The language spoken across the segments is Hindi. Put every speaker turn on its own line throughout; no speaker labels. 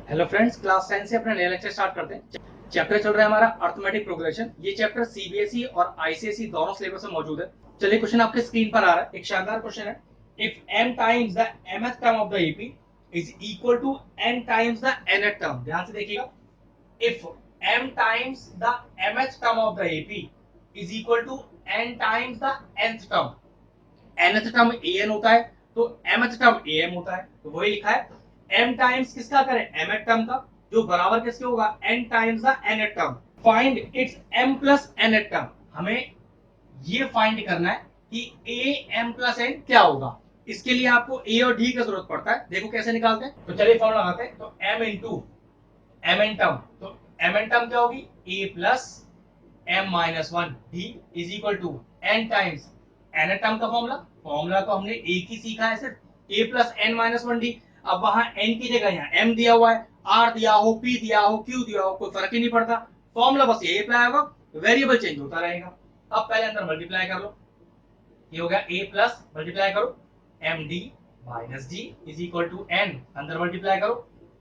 हेलो फ्रेंड्स, क्लास 10 से अपना नया लेक्चर स्टार्ट करते हैं। चैप्टर चल रहा है हमारा अर्थमेटिक प्रोग्रेशन। ये चैप्टर सीबीएसई और आईसीएसई दोनों सिलेबस में मौजूद है। चलिए, क्वेश्चन आपके स्क्रीन पर आ रहा है। एक शानदार क्वेश्चन है। If m times the mth term of the AP is equal to n times the nth term, ध्यान से देखिएगा। If m times the mth term of the AP is equal to n times the nth term, nth term an होता है तो mth टर्म am होता है, तो वही लिखा है। m टाइम्स किसका करें? mth टर्म का, जो बराबर किसके होगा? n times the nth term. Find its m plus nth term. हमें ये फाइंड करना है कि a m प्लस n क्या होगा। इसके लिए आपको a और d की जरूरत पड़ता है। देखो कैसे निकालते हैं। तो चलिए फॉर्मूला लगाते हैं। तो m into m n term, तो m एन टर्म क्या होगी? a plus m minus one d is equal to n times n term का फॉर्मूला। फॉर्मूला तो हमने एक ही सीखा है, सिर्फ a plus n minus one d. अब वहां n की जगह यहाँ m दिया हुआ है, r दिया हो, p दिया हो, q दिया हो, कोई फर्क ही नहीं पड़ता। फॉर्मूला बस यही अप्लाई होगा, वेरिएबल चेंज होता रहेगा। अब पहले अंदर मल्टीप्लाई कर लो। ये हो गया a प्लस, मल्टीप्लाई करो m d minus d is equal to n, अंदर मल्टीप्लाई करो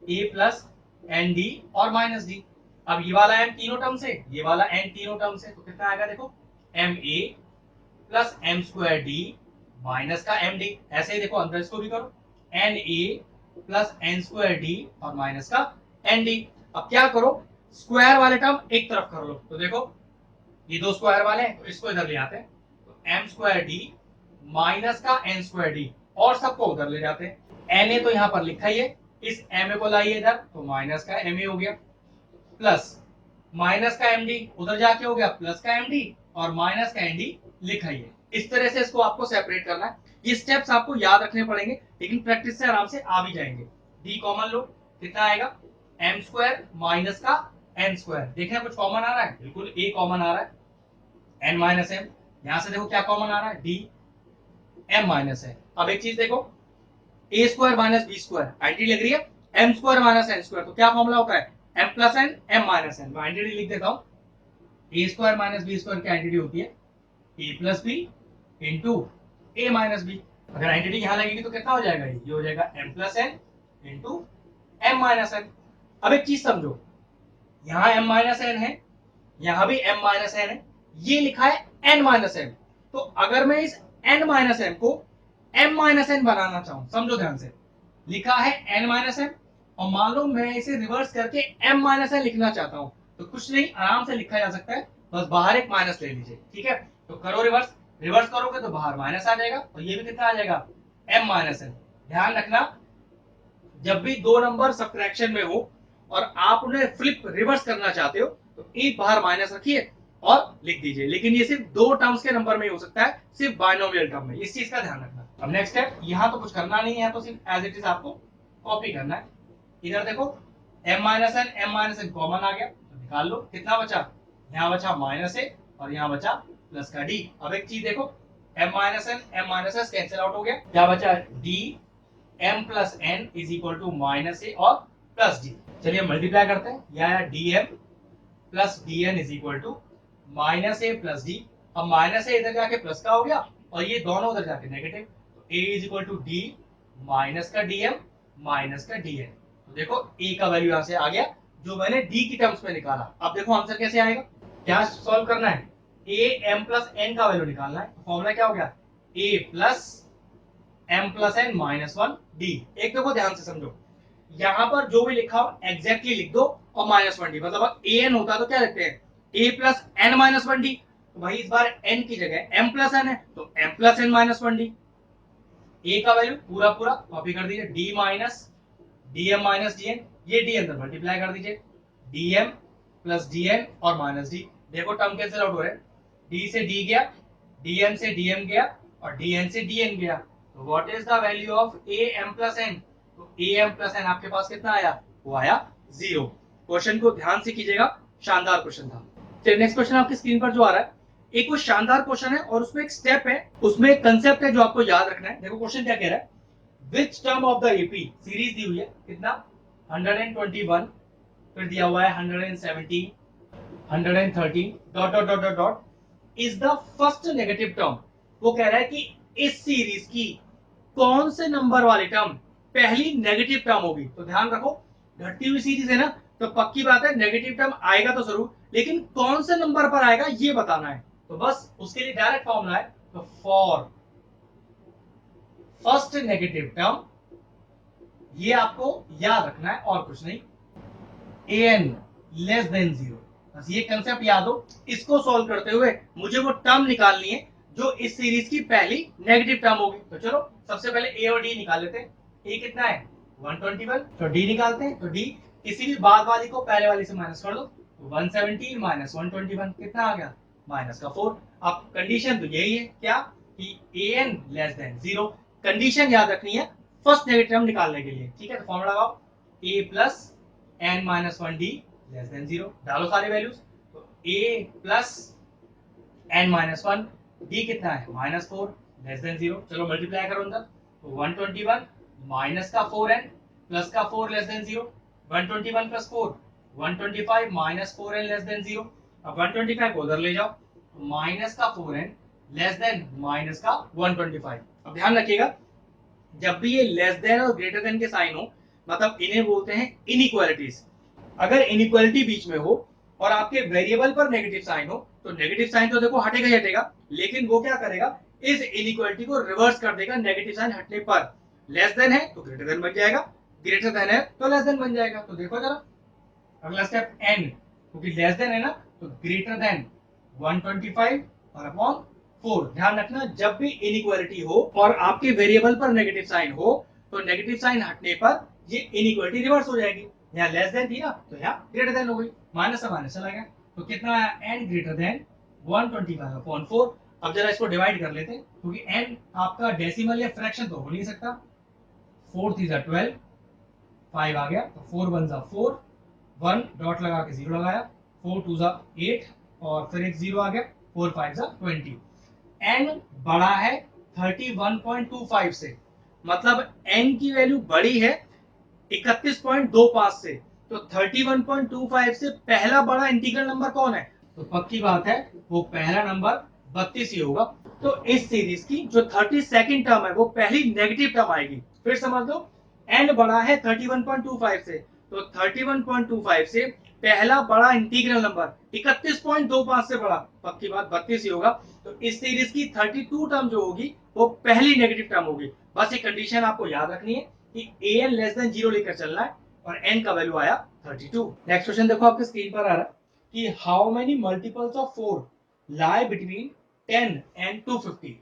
a प्लस एन डी और माइनस डी। अब ये वाला m तीनों टर्म से, ये वाला n तीनों टर्म से, तो कितना आएगा? देखो m a plus m square d minus का एम डी। ऐसे ही देखो अंदर इसको भी करो, n a plus n square d और माइनस का एन डी। अब क्या करो, स्क्वायर वाले टर्म एक तरफ कर लो। तो देखो ये दो स्क्वायर वाले हैं, तो इसको इधर ले आते हैं। तो एम स्क्वायर डी माइनस का एन स्क्वायर डी, और सबको उधर ले जाते हैं। एन ए तो यहाँ पर लिखा ही है, इस एम ए को लाइए इधर, तो माइनस का एम ए हो गया, प्लस माइनस का एम डी उधर जाके हो गया प्लस का एम डी, और माइनस का एन डी लिखा ही है। इस तरह से इसको आपको सेपरेट करना है। ये स्टेप्स आपको याद रखने पड़ेंगे, लेकिन प्रैक्टिस से आराम से आ भी जाएंगे। डी कॉमन लो, कितना आएगा? एम स्क्वायर माइनस का एन स्क्वायर। देखना कुछ कॉमन आ रहा है? बिल्कुल ए कॉमन आ रहा है, एन माइनस एम। यहां से देखो क्या कॉमन आ रहा है? डी एम माइनस है। अब एक चीज देखो, a square minus b square identity लग रही है, m square minus n square, तो क्या फॉर्मूला होता है? M plus n m minus n. Identity लिख देता हूं। A square minus b square की आइडेंटिटी होती है a plus b into a minus b. अगर आइडेंटिटी यहां लगेगी तो कितना हो जाएगा? ये हो जाएगा m plus n into m minus n. अब एक चीज समझो, यहाँ एम माइनस एन है, यहां भी एम माइनस एन है, ये लिखा है एन माइनस एम। तो अगर मैं इस एन माइनस एम को एम माइनस एन बनाना चाहूं, समझो ध्यान से, लिखा है एन माइनस एम, और मान लो मैं इसे रिवर्स करके एम माइनस एन लिखना चाहता हूं, तो कुछ नहीं, आराम से लिखा जा सकता है। बस बाहर एक माइनस ले लीजिए, ठीक है? तो करो रिवर्स, रिवर्स करोगे तो बाहर माइनस आ जाएगा, और ये भी कितना आ जाएगा? M minus n. ध्यान रखना, जब भी दो नंबर सब्ट्रैक्शन में हो और आप उन्हें फ्लिप रिवर्स करना चाहते हो, तो एक बाहर माइनस रखिए और लिख दीजिए। लेकिन ये सिर्फ दो टर्म्स के नंबर में ही हो सकता है, सिर्फ बाइनोमियल टर्म में। इस चीज का ध्यान रखना। अब नेक्स्ट स्टेप, यहां तो कुछ करना नहीं है, तो सिर्फ एज इट इज आपको कॉपी करना है। इधर देखो एम माइनस एन कॉमन आ गया, तो निकाल लो। कितना बचा? यहाँ बचा माइनस ए और यहाँ बचा प्लस का डी। अब एक चीज देखो, m minus n cancel out हो गया, क्या बचा? D m plus n is equal to minus a और प्लस डी। चलिए मल्टीप्लाई करते हैं, या d m plus d n is equal to minus a plus d. अब माइनस ए इधर जाके प्लस का हो गया, और ये दोनों उधर जाके नेगेटिव, तो a is equal to d minus का डी एम माइनस का डी एन। तो देखो ए का वैल्यू यहां से आ गया, जो मैंने डी की टर्म्स में निकाला। अब देखो आंसर कैसे आएगा, क्या सॉल्व करना है? ए एम प्लस एन का वैल्यू निकालना है। फॉर्मूला क्या हो गया? A plus m plus n minus one d. एक देखो ध्यान से समझो, यहां पर जो भी लिखा हो एग्जैक्टली लिख दो, और माइनस वन डी, मतलब ए एन होता तो क्या लिखते हैं? A plus n minus one d. तो भाई इस बार एन की जगह एम प्लस एन है, तो m plus n minus one d. A का वैल्यू पूरा पूरा कॉपी कर दीजिए, d minus d m minus d n, ये डी अंदर मल्टीप्लाई कर दीजिए, d m plus d n और माइनस डी। देखो टर्म कैंसिल आउट हो रहे हैं, डी से डी गया, डी एम से डी एम गया, और डी एन से डी एन गया। तो what is the value of A m plus n? तो ए एम प्लस एन आपके पास कितना आया? वो आया जीरो। क्वेश्चन को ध्यान से कीजिएगा, शानदार क्वेश्चन था। चलिए नेक्स्ट क्वेश्चन आपकी स्क्रीन पर जो आ रहा है, एक वो शानदार क्वेश्चन है, और उसमें एक स्टेप है, उसमें एक कंसेप्ट है जो आपको याद रखना है। देखो क्वेश्चन क्या कह रहा है, which term of the AP, series दी हुई है, कितना? 121, फिर दिया हुआ है 117, 113 dot dot dot dot dot, is the first negative term. वो कह रहा है कि इस सीरीज की कौन से नंबर वाली टर्म पहली नेगेटिव टर्म होगी। तो ध्यान रखो, घटती हुई सीरीज है ना, तो पक्की बात है नेगेटिव टर्म आएगा तो जरूर, लेकिन कौन से नंबर पर आएगा ये बताना है। तो बस उसके लिए डायरेक्ट फॉर्मूला है, तो फॉर फर्स्ट नेगेटिव टर्म, ये आपको याद रखना है और कुछ नहीं, an लेस देन जीरो, बस ये कंसेप्ट याद हो। इसको सॉल्व करते हुए मुझे वो टर्म निकालनी है जो इस सीरीज की पहली नेगेटिव टर्म होगी। तो चलो सबसे पहले ए और डी निकाल लेते हैं। ए कितना है 121, तो डी निकालते हैं। तो डी किसी भी बाद वाली को पहले वाली से माइनस कर दो, तो 117 माइनस 121 कितना आ गया, माइनस का 4। अब कंडीशन तो यही है क्या, कि an less than zero. Condition याद रखनी है फर्स्ट नेगेटिव टर्म निकालने के लिए, ठीक है। तो फॉर्मूला लगाओ, a plus n minus one D less than zero, डालो सारे वैल्यूज। तो a plus n minus one, D कितना है minus four less than zero, चलो मल्टीप्लाई करो अंदर। तो 121 माइनस का 4n प्लस का 4 less than zero, 121 plus 4 125 minus 4n less than zero. अब 125 को उधर ले जाओ, तो माइनस का 4n लेस देन माइनस का 125। अब ध्यान रखिएगा जब भी ये लेस देन और ग्रेटर देन के साइन हो, मतलब इन्हें बोलते हैं इनइक्वालिटीज। अगर इनइक्वालिटी बीच में हो और आपके वेरिएबल पर नेगेटिव साइन हो, तो नेगेटिव साइन तो देखो हटेगा ही हटेगा, लेकिन वो क्या करेगा, इस इनइक्वालिटी को रिवर्स कर देगा नेगेटिव साइन हटने पर। लेस देन है तो ग्रेटर देन बन जाएगा, ग्रेटर देन है तो लेस देन बन जाएगा। तो देखो जरा अगला स्टेप एन, क्योंकि लेस देन है ना, तो ग्रेटर देन 125 और अपॉन 4। ध्यान रखना जब भी इनइक्वालिटी हो और आपके वेरिएबल पर नेगेटिव साइन हो, तो नेगेटिव साइन हटने पर ये इनइक्वालिटी रिवर्स हो जाएगी। यहाँ लेस देन थी ना, तो यहाँ ग्रेटर देन हो गई, माइनस से माइनस चला गया। तो कितना आया एन ग्रेटर देन 125 अपॉन 4। अब जरा इसको डिवाइड कर लेते हैं, क्योंकि एन आपका डेसिमल या फ्रैक्शन तो हो नहीं सकता। 4 3 12, 5 आ गया, तो 4 1 4, 1 डॉट लगा के 0 लगाया, 4 2 8 और फिर एक 0 आ गया, 4 5 20। n बड़ा है 31.25 से, मतलब n की वैल्यू बड़ी है 31.25 से। तो 31.25 से पहला बड़ा इंटीग्रल नंबर कौन है, तो पक्की बात है वो पहला नंबर 32 ही होगा। तो इस सीरीज की जो 32nd टर्म है वो पहली नेगेटिव टर्म आएगी। फिर समझ लो n बड़ा है 31.25 से, तो 31.25 से पहला बड़ा इंटीग्रल नंबर 31.25 से बड़ा, पक्की बात 32 ही होगा। तो इस सीरीज की 32 टर्म जो होगी वो पहली नेगेटिव टर्म होगी। बस ये कंडीशन आपको याद रखनी है कि an लेस देन जीरो लेकर चलना है, और n का वैल्यू आया 32। नेक्स्ट क्वेश्चन देखो आपके स्क्रीन पर आ रहा है कि how many multiples of 4 lie between 10 and 250,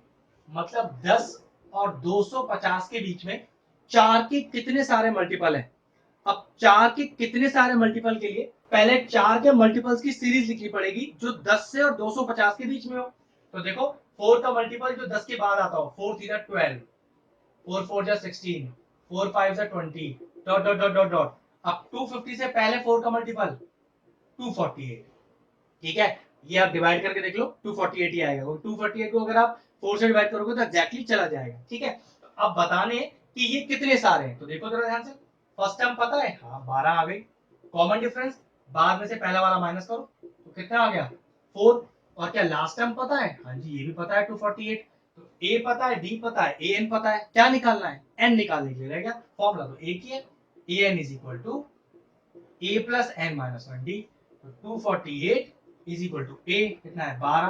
मतलब 10 और 250 के बीच में 4 के कितने सारे मल्टीपल हैं। अब 4 के कितने सारे मल्टीपल के लिए पहले 4 के मल्टीपल्स की सीरीज लिखनी पड़ेगी जो 10 से और 250 के बीच में हो। तो देखो 4 का मल्टीपल जो 10 के बाद आता हो, 4 3 12, 4 4 16, 4 5 20, dot dot dot dot dot. अब 250 से पहले 4 का मल्टीपल 248, ठीक है। ये आप डिवाइड करके देख लो 248 ही आएगा। 248 को अगर आप 4 से डिवाइड करोगे तो एग्जैक्टली चला जाएगा, ठीक है। अब बताने कि ये कितने सारे हैं, तो देखो जरा ध्यान से। फर्स्ट टर्म पता है, हाँ 12 आ गई। कॉमन डिफरेंस बाद में से पहला वाला माइनस करो, तो कितना आ गया 4। और क्या लास्ट टर्म पता है, हाँ जी ये भी पता है 248। तो ए पता है, डी पता है, ए एन पता है, क्या निकालना है, एन निकालने के लिए रह गया। फॉर्मूला तो एक ही है, a n is equal to a plus n minus one d. तो 248 इज इक्वल टू ए कितना है 12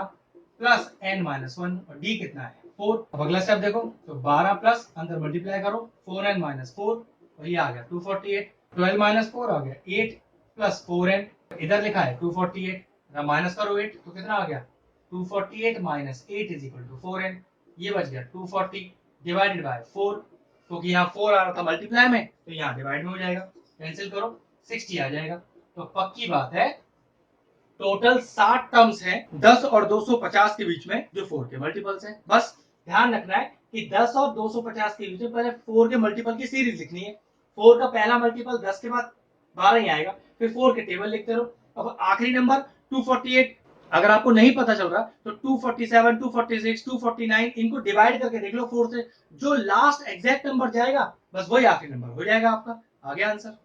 प्लस एन माइनस वन, और डी कितना है 4। अब अगला स्टेप देखो, तो 12 प्लस अंदर मल्टीप्लाई करो 4n माइनस 4, और ये आ गया 248। 12 माइनस 4 आ गया 8 प्लस 4n, इधर लिखा है 248, माइनस करो 8 तो कितना आ गया 248 minus 8 is equal to 4n। ये बच गया 240 डिवाइडेड बाय 4, क्योंकि यहाँ 4 आ रहा था मल्टीप्लाई में, तो यहाँ डिवाइड में हो जाएगा, कैंसिल करो 60 आ जाएगा। तो पक्की बात है टोटल 60 टर्म्स हैं 10 और 250 के बीच में जो 4 के मल्टीपल्स हैं। बस ध्यान रखना है कि 10 और 250 के बीच में पहले 4 के मल्टीपल की सीरीज लिखनी है। 4 का पहला मल्टीपल 10 के बाद 12 ही आएगा, फिर 4 के टेबल लिखते रहो। अब आखिरी नंबर 248, अगर आपको नहीं पता चल रहा तो 247, 246, 249 इनको डिवाइड करके देख लो 4 से, जो लास्ट एग्जैक्ट नंबर जाएगा बस वही आखिरी नंबर हो जाएगा आपका। आ गया आंसर।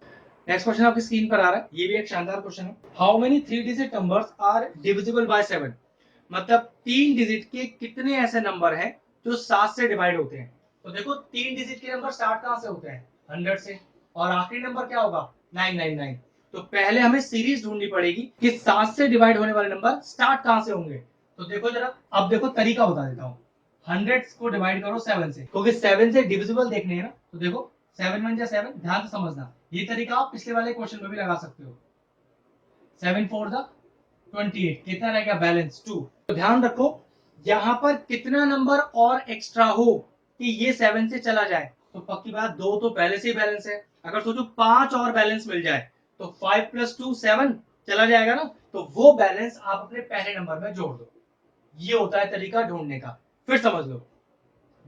नेक्स्ट क्वेश्चन आपकी स्क्रीन पर आ रहा है, ये भी एक शानदार क्वेश्चन है। How many 3 digit numbers are divisible by 7, मतलब 3 डिजिट के कितने ऐसे नंबर हैं जो 7 से डिवाइड होते हैं। तो देखो 3 डिजिट के नंबर स्टार्ट कहां से होते हैं 100 से, और आखिरी नंबर क्या होगा 999। तो पहले हमें सीरीज ढूंढनी पड़ेगी कि 7 से डिवाइड होने वाले नंबर स्टार्ट कहां से होंगे। तो देखो जरा, अब देखो तरीका बता देता हूँ। 100 को डिवाइड करो 7 से, क्योंकि 7 से डिविजिबल देखने हैं ना। तो देखो 7 1 7, ध्यान से समझना, ये तरीका आप पिछले वाले क्वेश्चन में भी लगा सकते हो। 7 4 28, कितना रहेगा बैलेंस 2। तो ध्यान रखो यहां पर कितना नंबर और एक्स्ट्रा हो कि ये 7 से चला जाए। तो पक्की बात, 2 तो पहले से ही बैलेंस है। अगर सोचो 5 और बैलेंस मिल जाए तो 5 + 2 7 चला जाएगा ना। तो वो बैलेंस आप अपने पहले नंबर में जोड़ दो। ये होता है तरीका ढूंढने का। फिर समझ लो,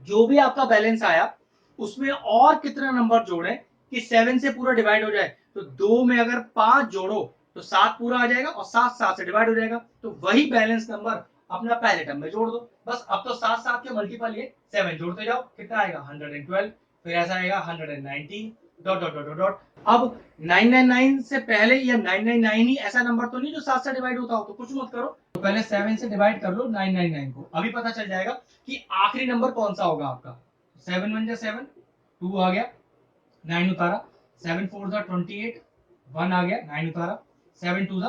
जो भी आपका बैलेंस आया उसमें और कितना नंबर जोड़े कि 7 से पूरा डिवाइड हो जाए। तो 2 में अगर 5 जोड़ो तो 7 पूरा आ जाएगा और 7 7 से डिवाइड हो जाएगा। तो वही बैलेंस नंबर अपना पहले टर्म में जोड़ दो। बस अब तो 7 7 के मल्टीपल ये 7 जोड़ते जाओ, कितना आएगा 112, फिर ऐसा आएगा 119 डॉट डॉट डॉट डॉट। अब 999 से पहले या 999 ही ऐसा नंबर तो नहीं जो 7 से डिवाइड होता हो, तो कुछ मत करो। तो पहले 7 से डिवाइड कर लो 999 को, अभी पता चल जाएगा कि आखिरी नंबर कौन सा होगा आपका। 7 1 7, 2 आ गया, 9 उतारा, 7 4 28, 1 आ गया, 9 उतारा, 7 2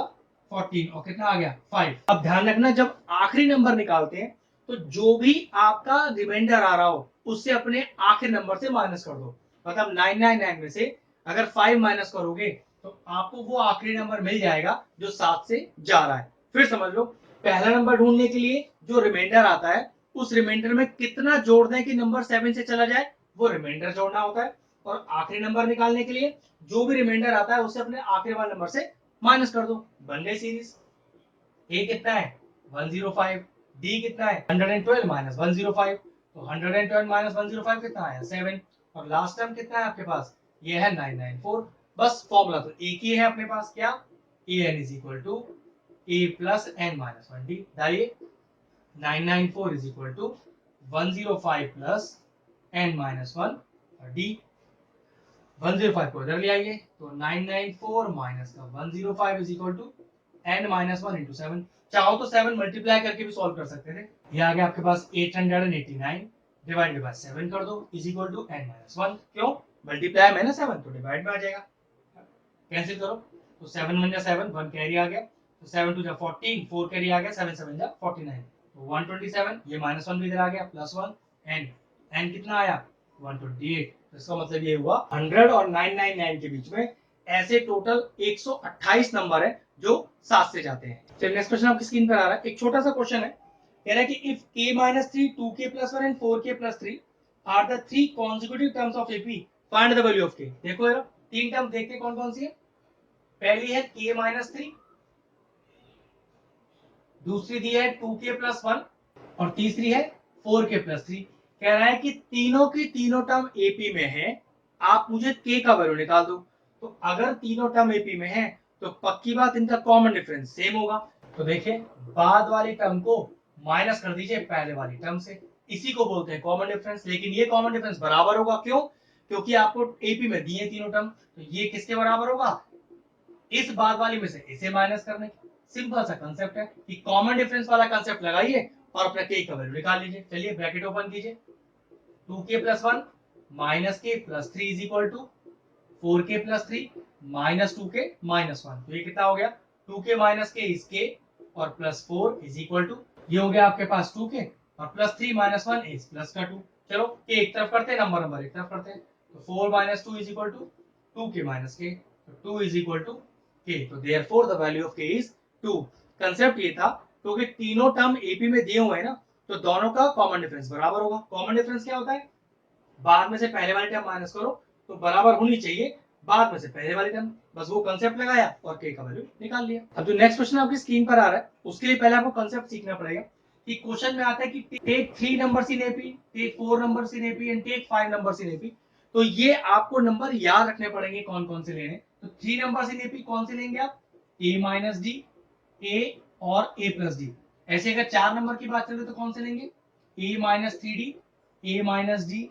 14 और कितना आ गया 5। अब ध्यान रखना, जब आखिरी नंबर निकालते हैं तो जो भी आपका रिमाइंडर आ रहा हो उससे अपने आखिरी नंबर से माइनस कर दो। मतलब 999 में से अगर 5 माइनस करोगे तो आपको वो आखिरी नंबर मिल जाएगा जो 7 से जा रहा है। फिर समझ लो, पहला नंबर ढूंढने के लिए जो रिमाइंडर आता है उस रिमाइंडर में कितना जोड़ दें कि नंबर 7 से चला जाए, वो रिमाइंडर जोड़ना होता है। और आखिरी नंबर निकालने के लिए जो भी रिमाइंडर आता है उसे अपने आखिरी वाले नंबर से माइनस कर दो। बन गई सीरीज। ए कितना है 105, डी कितना है 112 माइनस 105। तो 112 माइनस 105 कितना आया 7, और लास्ट टर्म कितना है आपके पास, ये है 994। बस फॉर्मूला तो एक ही है अपने पास, क्या, a n is equal to a plus n minus 1 d. डालिए 994 is equal to 105 plus n minus 1 d. 105 को इधर ले आइए, तो 994 माइनस का 105 is equal to n minus 1 into 7। चाहो तो 7 मल्टीप्लाई करके भी सॉल्व कर सकते थे। ये आ गया आपके पास 889 डिवाइडेड बाय 7 कर दो is equal to n minus 1। क्यों, मल्टीप्लाई में ना 7 तो डिवाइड में आ जाएगा। कैंसिल करो, तो 7 1 7, 1 कैरी आ गया, तो 7 2 14, 4 कैरी आ गया, 7 7 49, तो 127। ये माइनस 1 भी इधर आ गया, प्लस 1 n, n कितना आया 128। तो इसका मतलब ये हुआ 100 और 999 के बीच में ऐसे टोटल 128 नंबर है जो 7 से जाते हैं। चलिए नेक्स्ट क्वेश्चन आपकी स्क्रीन पर आ रहा है। एक छोटा सा क्वेश्चन है, कह रहा है कि if k minus 3, 2k plus 1 and 4k plus 3 are the three consecutive terms of AP, find the value of k। देखो यार, तीन टर्म देखते कौन कौन सी है। पहली है k माइनस 3, दूसरी दी है 2k प्लस 1 और तीसरी है 4k प्लस 3। कह रहा है कि तीनों की तीनों टर्म एपी में है, आप मुझे k का वैल्यू निकाल दो। तो अगर तीनों टर्म एपी में है तो पक्की बात इनका कॉमन डिफरेंस सेम होगा। तो देखिए, बाद वाली टर्म को माइनस कर दीजिए पहले वाली टर्म से, इसी को बोलते हैं कॉमन डिफरेंस। लेकिन ये कॉमन डिफरेंस बराबर होगा, क्यों, क्योंकि आपको एपी में दिए तीनों टर्म। तो ये किसके बराबर होगा, इस बाद वाली में से इसे माइनस करने की। सिंपल सा कंसेप्ट है कि कॉमन डिफरेंस वाला कंसेप्ट लगाइए और अपना के का वैल्यू निकाल लीजिए। चलिए ब्रैकेट ओपन कीजिए, 2k plus 1 minus k plus 3 is equal to 4k plus 3 minus 2k minus 1। तो ये कितना हो गया, 2k minus k is k और प्लस 4 इज इक्वल टू, ये हो गया आपके पास 2k और प्लस 3 माइनस 1 इज प्लस का 2। चलो के एक तरफ करते हैं, नंबर नंबर एक तरफ करते हैं। तो 4 minus 2 is equal to 2k minus k, तो 2 इज इक्वल टू k। तो therefore the value of k is 2। Concept ये था, क्योंकि तीनों टर्म एपी में दिए हुए हैं ना, तो दोनों का कॉमन डिफरेंस बराबर होगा। कॉमन डिफरेंस क्या होता है, बाद में से पहले वाली टर्म माइनस करो तो बराबर होनी चाहिए बाद में से पहले वाली टर्म। बस वो कंसेप्ट लगाया और के का वैल्यू निकाल लिया। अब जो नेक्स्ट क्वेश्चन आपकी स्क्रीन पर आ रहा है उसके लिए पहले आपको कंसेप्ट सीखना पड़ेगा कि क्वेश्चन में आता है कि take 3 numbers in AP, take 4 numbers in AP and take 5 numbers in AP. तो ये आपको नंबर याद रखने पड़ेंगे कौन कौन से लेने। तो 3 नंबर्स इन एपी कौन से लेंगे आप, ए माइनस डी, ए और ए प्लस डी। ऐसे अगर 4 नंबर की बात करें तो कौन से लेंगे, ए माइनस 3 डी, ए माइनस डी,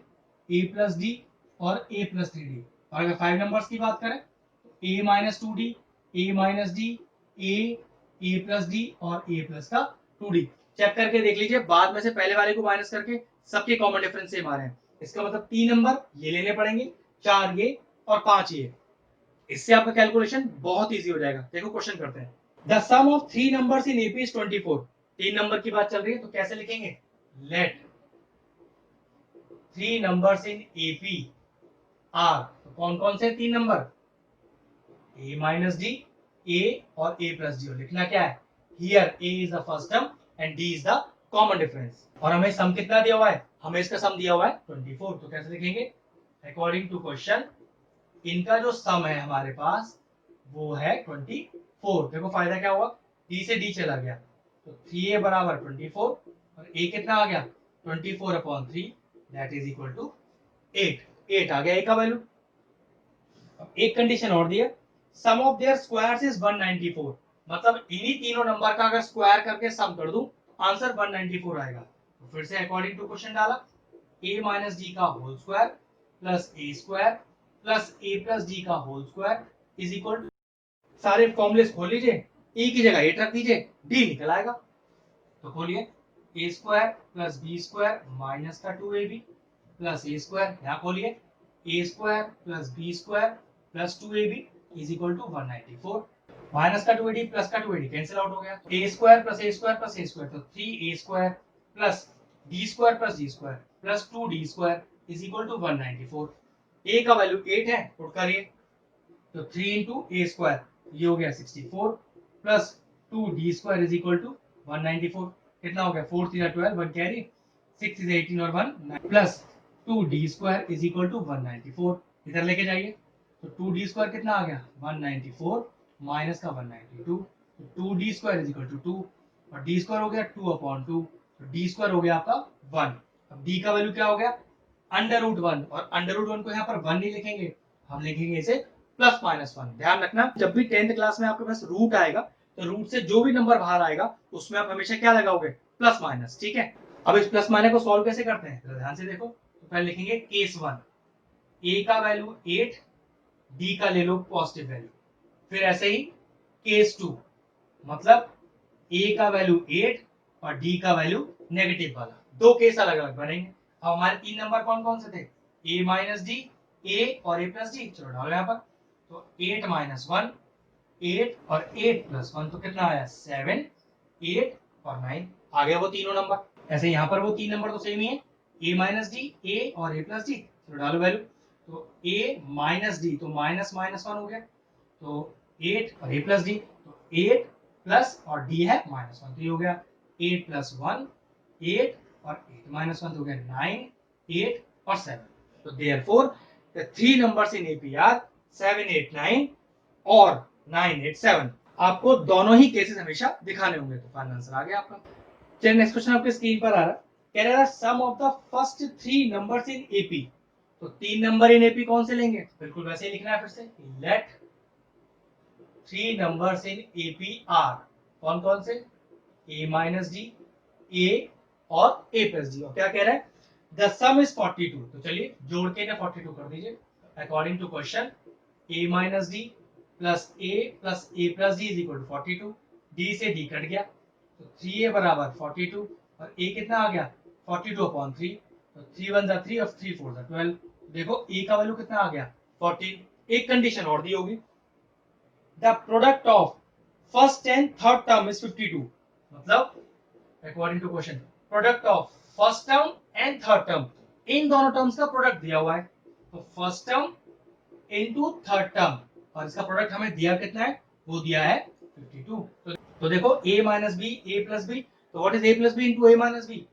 ए प्लस डी और ए प्लस 3 डी। और अगर 5 नंबर्स की बात करें तो ए माइनस 2 डी, ए माइनस डी, ए प्लस डी और ए प्लस का 2 डी। चेक करके देख लीजिए, बाद में से पहले वाले को माइनस करके सबके कॉमन डिफरेंस सेम आ रहे हैं। इसका मतलब 3 नंबर ये लेने पड़ेंगे, 4 ये और 5 ये। इससे आपका कैलकुलेशन बहुत इजी हो जाएगा। देखो क्वेश्चन करते हैं। The sum of three numbers in AP is 24। तीन नंबर की बात चल रही है तो कैसे लिखेंगे, let three numbers in AP are, तो कौन कौन से तीन number, a minus d, a और a प्लस डी। लिखना क्या है, here a is the first term and d is the common difference. और हमें सम कितना दिया हुआ है, हमें इसका सम दिया हुआ है 24। तो कैसे लिखेंगे, अकॉर्डिंग टू क्वेश्चन इनका जो सम है हमारे पास वो है 24। देखो फायदा क्या हुआ, d से d चला गया तो 3a बराबर 24 और a कितना आ गया 24/3, दैट इज इक्वल टू 8। 8 आ गया a का वैल्यू। अब एक कंडीशन और दी है, some of their squares is 194। मतलब इन्हीं तीनों नंबर का अगर स्क्वायर करके सम कर दूं आंसर 194 आएगा। तो फिर से अकॉर्डिंग टू क्वेश्चन डाला, a माइनस डी का whole square plus a square plus a plus d का होल स्क्वायर इज इक्वल, सारे फॉर्मूलेस खोल लीजिए, e की जगह 8 रख दीजिए, d निकल आएगा। तो खोलिए, a square plus b square minus का 2ab प्लस a स्क्वायर, यहाँ खोलिए a square plus b square plus 2ab is equal to 194। Minus का 2ad प्लस का 2ad कैंसिल आउट हो गया, a square plus a square plus a square, तो 3a square plus d square plus d square plus 2d square is equal to 194। a का वैल्यू 8 है, पुट करिए, तो 3 इंटू ए स्क्वायर ये हो गया 64 plus 2d square is equal to 194। कितना हो गया, 4 3 12, 1 कैरी, 6 इज 18 और 1 9 plus 2d square is equal to 194। इधर लेके जाइए तो 2d स्क्वायर कितना आ गया 194 माइनस का 192, तो 2d square is equal to 2 और d स्क्वायर हो गया 2/2, तो d स्क्वायर हो गया आपका 1। अब d का वैल्यू क्या हो गया √1, और √1 को यहाँ पर 1 नहीं लिखेंगे, हम लिखेंगे इसे प्लस माइनस 1। ध्यान रखना जब भी 10th क्लास में आपके पास रूट आएगा तो रूट से जो भी नंबर बाहर आएगा उसमें आप हमेशा क्या लगाओगे, प्लस माइनस। ठीक है, अब इस प्लस माइनस को सॉल्व कैसे करते हैं, तो ध्यान से देखो। तो पहले लिखेंगे केस 1, a का वैल्यू 8, d का ले लो पॉजिटिव वैल्यू। फिर ऐसे ही केस 2, मतलब a का वैल्यू 8 और d का वैल्यू नेगेटिव वाला। दो केस अलग अलग बनेंगे। अब हमारे तीन नंबर कौन कौन से थे, a माइनस डी, a और a प्लस डी। चलो डालो यहाँ पर, तो 8 माइनस 1, 8 और 8 प्लस 1, तो कितना आया 7, 8 और 9। आ गया वो तीनों नंबर। ऐसे यहाँ पर वो तीन नंबर तो सेम ही है, a माइनस डी, a और a प्लस डी। चलो डालो वैल्यू, तो a माइनस डी तो माइनस माइनस 1 हो गया, तो 8 और a प्लस डी, तो 8 प्लस और d है -1, तो ये हो गया 8 प्लस 1, 8 और 8 माइनस 1 तो हो गया 9, 8 और 7। तो therefore the three numbers in AP are 789 और 987। आपको दोनों ही केसेस हमेशा दिखाने होंगे। तो फाइनल आंसर आ गया आपका। चलिए नेक्स्ट क्वेश्चन आपके स्क्रीन पर आ रहा है, कह रहा है some of the first three numbers in AP. तो तीन नंबर इन एपी कौन से लेंगे, बिल्कुल वैसे ही लिखना है। फिर से let three numbers in AP are, कौन कौन से, a माइनस डी, a और a प्लस डी। और क्या कह रहा है, द सम इज 42। तो चलिए जोड़ के ना 42 कर दीजिए। According to question a minus d plus a plus d is equal to 42। d से d कट गया तो 3a बराबर 42 और a कितना आ गया 42/3, तो 3 1 जा 3 और 3 4 जा 12। देखो a का वैल्यू कितना आ गया 14। एक कंडीशन और दी होगी, the product of first and third term is 52। मतलब according to question product of first term and third term, इन दोनों टर्म्स का प्रोडक्ट दिया हुआ है। तो first term into third term, और इसका प्रोडक्ट हमें दिया कितना है, वो दिया है 52। तो देखो a minus b, a plus b, तो what is a plus b into a minus b,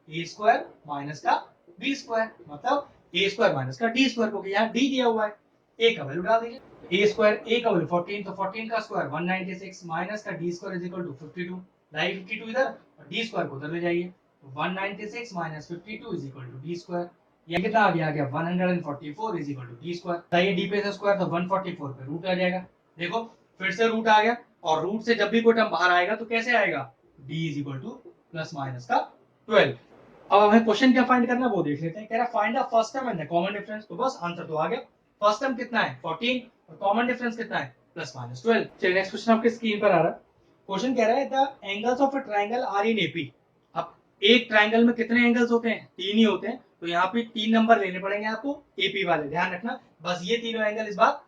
a square minus का b स्क्वायर, मतलब a स्क्वायर माइनस का d स्क्वायर, क्योंकि यहाँ d दिया हुआ है। a का वैल्यू डाल दीजिए, a स्क्वायर a का वैल्यू 14, तो 14 का स्क्वायर 196 माइनस का d square is equal to 52। लाइए 52 इधर और d स्क्वायर को उधर ले जाइए, तो 196 minus 52 is equal to d square. ये कितना आ गया 144 is equal to d square. बताइए d पे से स्क्वायर तो 144 पे रूट आ जाएगा। देखो फिर से रूट आ गया, और रूट से जब भी कोई टर्म बाहर आएगा तो कैसे आएगा, d is equal two plus minus का 12। अब हमें क्वेश्चन क्या फाइंड करना है वो देख लेते हैं। कह रहा है find the first term and the common difference. तो बस आंसर तो आ गया, फर्स्ट टर्म कितना है 14 और कॉमन डिफरेंस कितना है प्लस माइनस 12। चलिए नेक्स्ट क्वेश्चन आपके स्क्रीन पर आ रहा है। क्वेश्चन कह रहा है the angles of a triangle are in AP. अब एक ट्रायंगल में कितने एंगल्स होते हैं, तीन ही होते हैं, तो यहाँ पे तीन नंबर लेने पड़ेंगे आपको एपी वाले। ध्यान रखना बस ये तीनों एंगल इस बार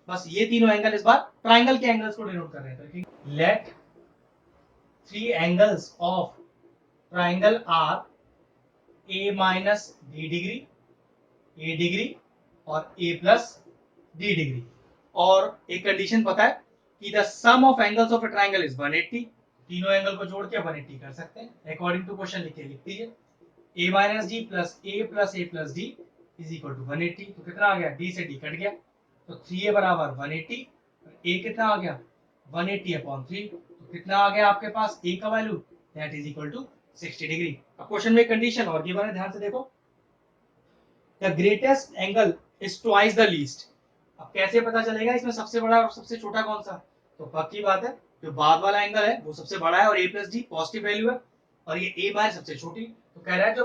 बस ये तीनों एंगल इस बार ट्राइंगल के एंगल्स को डिनोट कर रहे हैं। Let 3 angles of triangle are a minus d degree, a degree और ए प्लस डी डिग्री। और एक कंडीशन पता है कि the sum of angles of a triangle is 180। तीनों एंगल को जोड़ के 180 कर सकते हैं अकॉर्डिंग टू क्वेश्चन। लिख दीजिए a minus d plus a plus d is equal to 180। तो कितना आ गया, d से d कट गया तो 3a बराबर 180, a कितना आ गया 180 अपॉन 3। तो कितना आ गया आपके पास a का value, that is equal to 60 degree. अब क्वेश्चन में कंडीशन और गिवन है, ध्यान से देखो। The greatest angle is twice the least. अब कैसे पता चलेगा इसमें सबसे बड़ा और सबसे छोटा कौन सा? तो पक्की बात है जो बाद वाला एंगल है वो सबसे बड़ा है और a plus D positive value है और ये a बाय सबसे छोटी। तो कह रहा है जो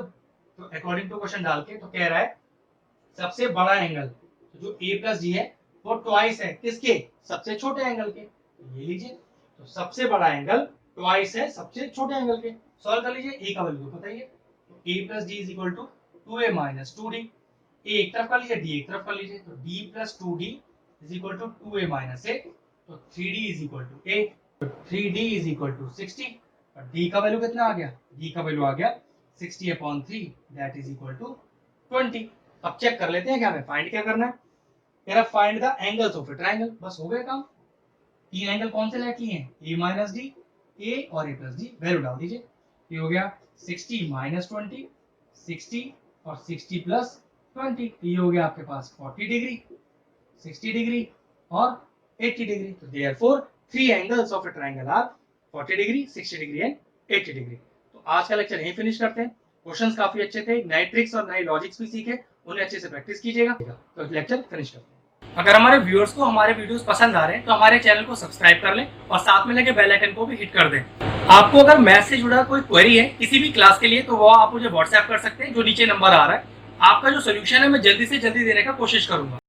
अकॉर्डिंग टू क्वेश्चन डाल के तो कह रहा है सबसे बड़ा एंगल तो जो a प्लस डी है वो ट्वाइस है किसके, सबसे छोटे एंगल के। तो ये लीजिए तो सबसे बड़ा एंगल ट्वाइस है सबसे छोटे एंगल के। सॉल्व कर लीजिए, a का वैल्यू पता ही है तो a plus d is equal to 2a minus 2d। a एक तरफ कर लीजिए, d एक तरफ कर लीजिए तो d plus 2d is equal to 2a minus a। तो 3d is equal to a, तो 3d इज इक्वल टू 60 और d का वैल्यू कितना आ गया, d का वैल्यू आ गया 60 upon 3 that is equal to 20। अब चेक कर लेते हैं क्या हमें फाइंड क्या करना है। कह रहा find the angles of a triangle. बस हो गया काम। तीन एंगल कौन से लेट लिए हैं, a माइनस डी, a और a प्लस डी। वैल्यू डाल दीजिए, ये हो गया 60 माइनस 20, 60 और 60 प्लस 20, ये हो गया आपके पास 40 डिग्री, 60 डिग्री और 80 डिग्री। तो therefore three angles of a triangle are 40 degree, 60 degree and 80 degree. तो आज का लेक्चर यहीं फिनिश करते हैं। क्वेश्चंस काफी अच्छे थे, नए ट्रिक्स और नए लॉजिक्स भी सीखे, उन्हें अच्छे से प्रैक्टिस कीजिएगा। तो लेक्चर फिनिश करते हैं। अगर हमारे व्यूअर्स को हमारे वीडियोस पसंद आ रहे हैं तो हमारे चैनल को सब्सक्राइब कर लें और साथ में लगे बेल आइकन को भी हिट कर दें। आपको अगर मैथ से जुड़ा कोई क्वेरी है किसी भी क्लास के लिए तो वो आप मुझे व्हाट्सएप कर सकते हैं, जो नीचे नंबर आ रहा है। आपका जो सोल्यूशन है मैं जल्दी से जल्दी देने का कोशिश करूंगा।